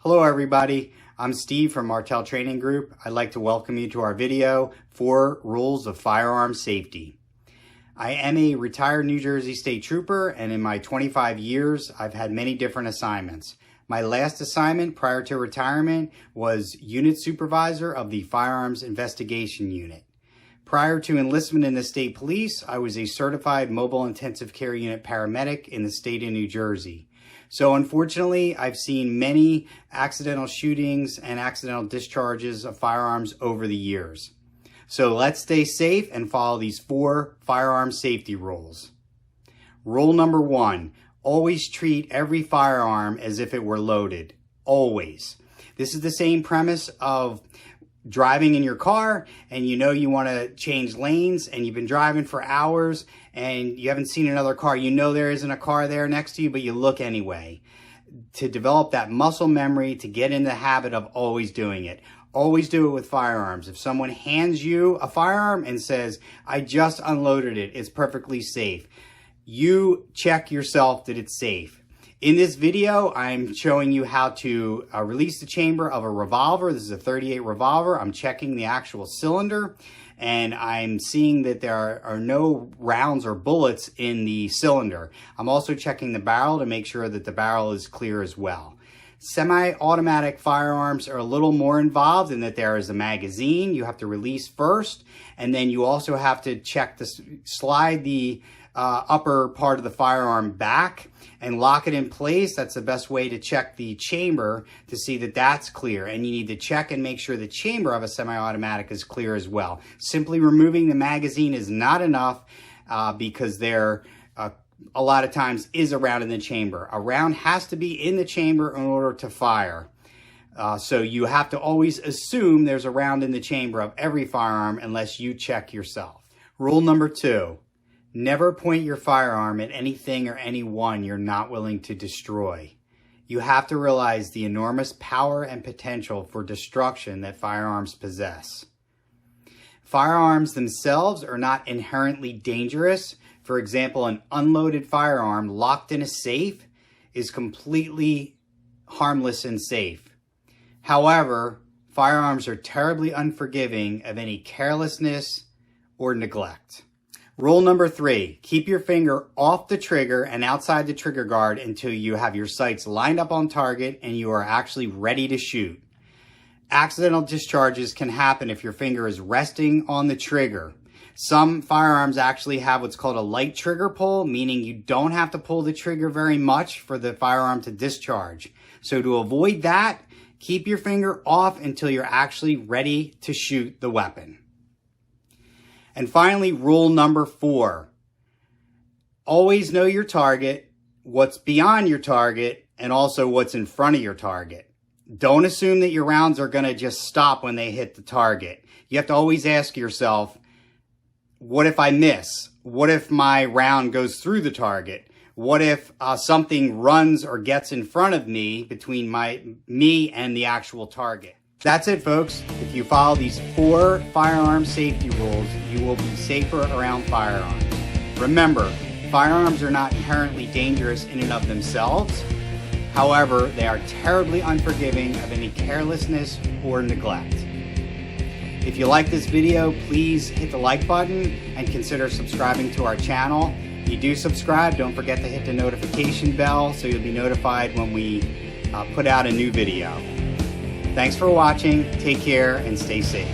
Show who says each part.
Speaker 1: Hello everybody, I'm Steve from Martell Training Group. I'd like to welcome you to our video, 4 Rules of Firearm Safety. I am a retired New Jersey State Trooper, and in my 25 years, I've had many different assignments. My last assignment prior to retirement was Unit Supervisor of the Firearms Investigation Unit. Prior to enlistment in the State Police, I was a certified Mobile Intensive Care Unit paramedic in the state of New Jersey. So unfortunately, I've seen many accidental shootings and accidental discharges of firearms over the years. So let's stay safe and follow these 4 firearm safety rules. Rule number 1, always treat every firearm as if it were loaded. Always. This is the same premise of driving in your car and you want to change lanes and you've been driving for hours and you haven't seen another car. You know there isn't a car there next to you, but you look anyway. To develop that muscle memory, to get in the habit of always doing it. Always do it with firearms. If someone hands you a firearm and says, I just unloaded it, it's perfectly safe, you check yourself that it's safe. In this video, I'm showing you how to release the chamber of a revolver. This is a .38 revolver. I'm checking the actual cylinder, and I'm seeing that there are no rounds or bullets in the cylinder. I'm also checking the barrel to make sure that the barrel is clear as well. Semi-automatic firearms are a little more involved in that there is a magazine you have to release first, and then you also have to check slide the upper part of the firearm back and lock it in place. That's the best way to check the chamber to see that that's clear. And you need to check and make sure the chamber of a semi-automatic is clear as well. Simply removing the magazine is not enough because there a lot of times is a round in the chamber. A round has to be in the chamber in order to fire. So you have to always assume there's a round in the chamber of every firearm unless you check yourself. Rule number 2. Never point your firearm at anything or anyone you're not willing to destroy. You have to realize the enormous power and potential for destruction that firearms possess. Firearms themselves are not inherently dangerous. For example, an unloaded firearm locked in a safe is completely harmless and safe. However, firearms are terribly unforgiving of any carelessness or neglect. Rule number 3, keep your finger off the trigger and outside the trigger guard until you have your sights lined up on target and you are actually ready to shoot. Accidental discharges can happen if your finger is resting on the trigger. Some firearms actually have what's called a light trigger pull, meaning you don't have to pull the trigger very much for the firearm to discharge. So to avoid that, keep your finger off until you're actually ready to shoot the weapon. And finally, rule number 4, always know your target, what's beyond your target, and also what's in front of your target. Don't assume that your rounds are going to just stop when they hit the target. You have to always ask yourself, what if I miss? What if my round goes through the target? What if something runs or gets in front of me between me and the actual target? That's it, folks. If you follow these 4 firearm safety rules, you will be safer around firearms. Remember, firearms are not inherently dangerous in and of themselves. However, they are terribly unforgiving of any carelessness or neglect. If you like this video, please hit the like button and consider subscribing to our channel. If you do subscribe, don't forget to hit the notification bell so you'll be notified when we put out a new video. Thanks for watching, take care, and stay safe.